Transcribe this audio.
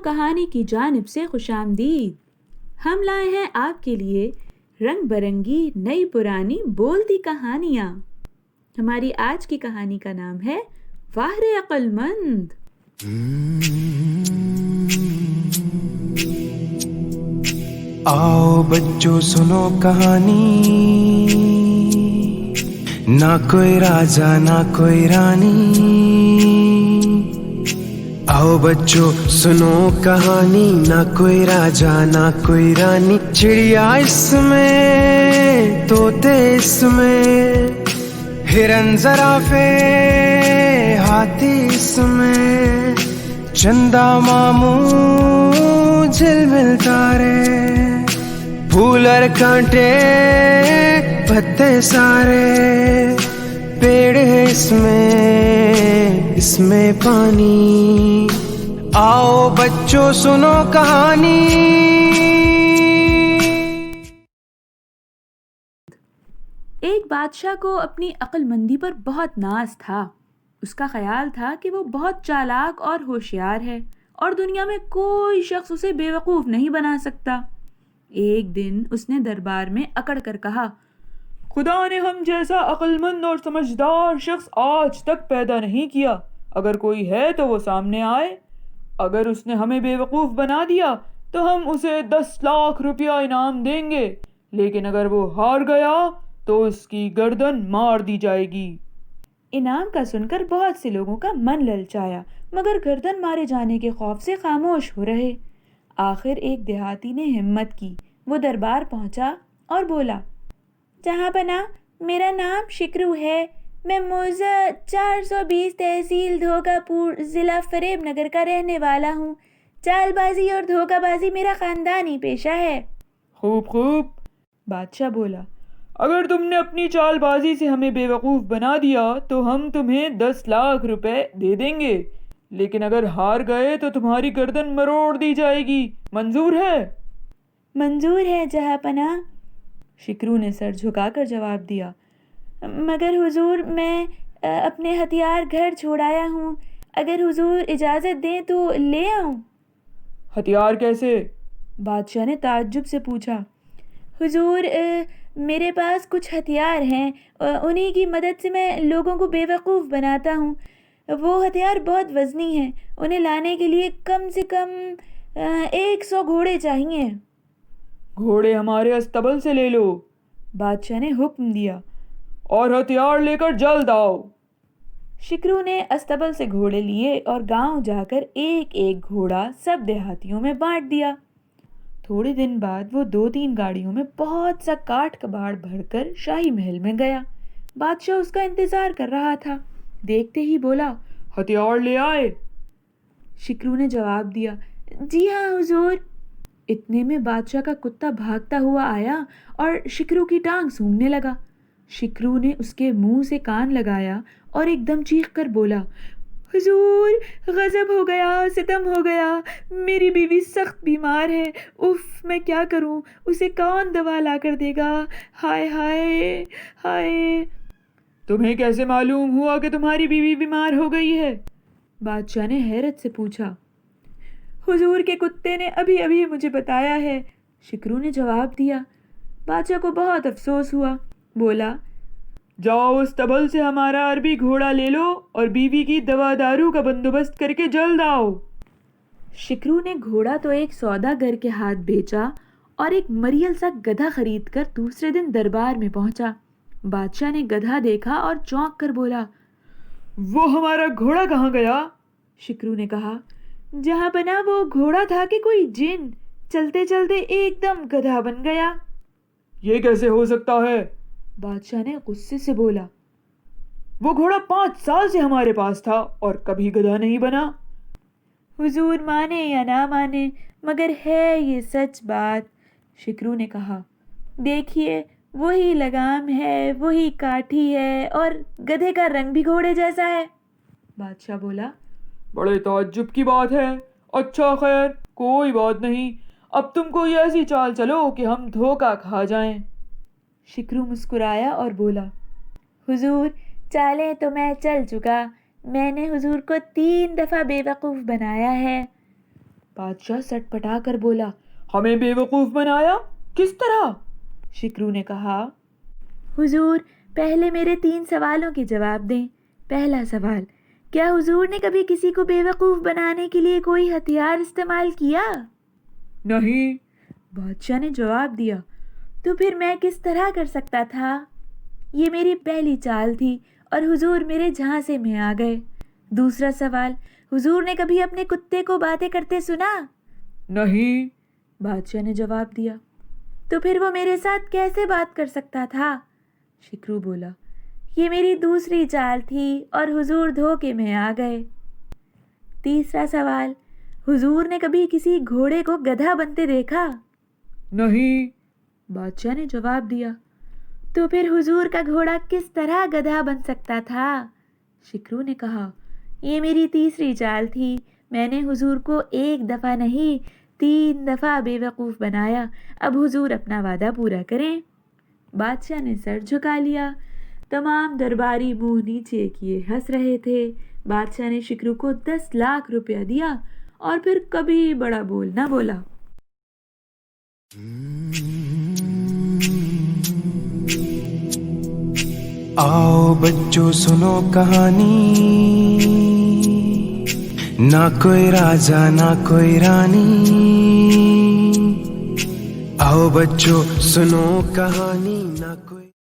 کہانی کی جانب سے خوش آمدید۔ ہم لائے ہیں آپ کے لیے رنگ برنگی نئی پرانی بولتی کہانیاں۔ ہماری آج کی کہانی کا نام ہے واہ رے عقل مند۔ آؤ بچوں سنو کہانی، نہ کوئی راجا نہ کوئی رانی۔ آؤ بچوں سنو کہانی، نہ کوئی راجا نہ کوئی رانی۔ چڑیا اس میں، طوطے اس میں، ہرن زرافے ہاتھی اس میں، چندا ماموں جھلمل تارے، پھول اور کانٹے پتے سارے، پیڑ ہے اس میں پانی۔ آؤ بچوں سنو کہانی۔ ایک بادشاہ کو اپنی عقل مندی پر بہت ناز تھا۔ اس کا خیال تھا کہ وہ بہت چالاک اور ہوشیار ہے اور دنیا میں کوئی شخص اسے بے وقوف نہیں بنا سکتا۔ ایک دن اس نے دربار میں اکڑ کر کہا، خدا نے ہم جیسا عقل مند اور سمجھدار شخص آج تک پیدا نہیں کیا۔ اگر کوئی ہے تو وہ سامنے آئے۔ اگر اس نے ہمیں بے وقوف بنا دیا تو ہم اسے 10 لاکھ روپیہ انعام دیں گے، لیکن اگر وہ ہار گیا تو اس کی گردن مار دی جائے گی۔ انعام کا سن کر بہت سے لوگوں کا من للچایا، مگر گردن مارے جانے کے خوف سے خاموش ہو رہے۔ آخر ایک دیہاتی نے ہمت کی، وہ دربار پہنچا اور بولا، جہاں پناہ، میرا نام شکرو ہے، میں موضع 420 تحصیل دھوکہ پور ضلع فریب نگر کا رہنے والا ہوں۔ چال بازی اور دھوکہ بازی میرا خاندانی پیشہ ہے۔ خوب خوب، بادشاہ بولا، اگر تم نے اپنی چال بازی سے ہمیں بے وقوف بنا دیا تو ہم تمہیں 10 لاکھ روپے دے دیں گے، لیکن اگر ہار گئے تو تمہاری گردن مروڑ دی جائے گی۔ منظور ہے؟ منظور ہے جہاں پناہ، شکرو نے سر جھکا کر جواب دیا، مگر حضور میں اپنے ہتھیار گھر چھوڑ آیا ہوں، اگر حضور اجازت دیں تو لے آؤں۔ ہتھیار کیسے؟ بادشاہ نے تعجب سے پوچھا۔ حضور میرے پاس کچھ ہتھیار ہیں، انہی کی مدد سے میں لوگوں کو بے وقوف بناتا ہوں۔ وہ ہتھیار بہت وزنی ہیں، انہیں لانے کے لیے کم سے کم 100 گھوڑے چاہیے۔ گھوڑے ہمارے استبل سے لے لو، بادشاہ نے حکم دیا، اور ہتھیار لے کر جلد آؤ۔ شکرو نے استبل سے گھوڑے لیے اور گاؤں جا کر ایک ایک گھوڑا سب دیہاتیوں میں بانٹ دیا۔ تھوڑے دن بعد وہ 2-3 گاڑیوں میں بہت سا کاٹ کباڑ بھر کر شاہی محل میں گیا۔ بادشاہ اس کا انتظار کر رہا تھا، دیکھتے ہی بولا، ہتھیار لے آئے؟ شکرو نے جواب دیا، جی ہاں حضور۔ اتنے میں بادشاہ کا کتا بھاگتا ہوا آیا اور شکرو کی ٹانگ سونگھنے لگا۔ شکرو نے اس کے منہ سے کان لگایا اور ایک دم چیخ کر بولا، حضور غضب ہو گیا، ستم ہو گیا، میری بیوی سخت بیمار ہے، اف میں کیا کروں، اسے کون دوا لا کر دے گا، ہائے ہائے ہائے۔ تمہیں کیسے معلوم ہوا کہ تمہاری بیوی بیمار ہو گئی ہے؟ بادشاہ نے حیرت سے پوچھا۔ حضور کے کتے نے ابھی ابھی مجھے بتایا ہے، شکرو نے جواب دیا۔ بادشاہ کو بہت افسوس ہوا، بولا، جاؤ اس تبل سے ہمارا عربی گھوڑا لے لو اور بیوی کی دوا دارو کا بندوبست کر کے جلد آؤ۔ شکرو نے گھوڑا تو ایک سوداگر کے ہاتھ بیچا اور ایک مریل سا گدھا خرید کر دوسرے دن دربار میں پہنچا۔ بادشاہ نے گدھا دیکھا اور چونک کر بولا، وہ ہمارا گھوڑا کہاں گیا؟ شکرو نے کہا، جہاں پناہ وہ گھوڑا تھا کہ کوئی جن چلتے چلتے ایک دم گدھا بن گیا۔ یہ کیسے ہو سکتا ہے؟ بادشاہ نے غصے سے بولا، وہ گھوڑا 5 سال سے ہمارے پاس تھا اور کبھی گدھا نہیں بنا۔ حضور مانے یا نہ مانے مگر ہے یہ سچ بات، شکرو نے کہا، دیکھیے وہی لگام ہے، وہی کاٹھی ہے اور گدھے کا رنگ بھی گھوڑے جیسا ہے۔ بادشاہ بولا، بڑے تعجب کی بات ہے، اچھا خیر کوئی بات نہیں، اب تم کوئی ایسی چال چلو کہ ہم دھوکہ کھا جائیں۔ شکرو مسکرایا اور بولا، حضور چالیں تو میں چل چکا، میں نے حضور کو 3 دفعہ بے وقوف بنایا ہے۔ بادشاہ سٹ پٹا کر بولا، ہمیں بیوقوف بنایا؟ کس طرح؟ شکرو نے کہا، حضور پہلے میرے 3 سوالوں کے جواب دیں۔ پہلا سوال، کیا حضور نے کبھی کسی کو بیوقوف بنانے کے لیے کوئی ہتھیار استعمال کیا؟ نہیں، بادشاہ نے جواب دیا۔ تو پھر میں کس طرح کر سکتا تھا؟ یہ میری پہلی چال تھی اور حضور میرے جھانسے میں آ گئے۔ دوسرا سوال، حضور نے کبھی اپنے کتے کو باتیں کرتے سنا؟ نہیں، بادشاہ نے جواب دیا۔ تو پھر وہ میرے ساتھ کیسے بات کر سکتا تھا؟ شکرو بولا، یہ میری دوسری چال تھی اور حضور دھوکے میں آ گئے۔ تیسرا سوال، حضور نے کبھی کسی گھوڑے کو گدھا بنتے دیکھا؟ نہیں، بادشاہ نے جواب دیا۔ تو پھر حضور کا گھوڑا کس طرح گدھا بن سکتا تھا؟ شکرو نے کہا، یہ میری تیسری چال تھی، میں نے حضور کو 1 دفعہ نہیں 3 دفعہ بے وقوف بنایا، اب حضور اپنا وعدہ پورا کریں۔ بادشاہ نے سر جھکا لیا۔ تمام درباری منہ نیچے کیے ہنس رہے تھے۔ بادشاہ نے شکرو کو 10 لاکھ روپیہ دیا اور پھر کبھی بڑا بول نہ بولا۔ آؤ بچوں سنو کہانی، نہ کوئی راجا نہ کوئی رانی، آؤ بچوں سنو کہانی، نہ کوئی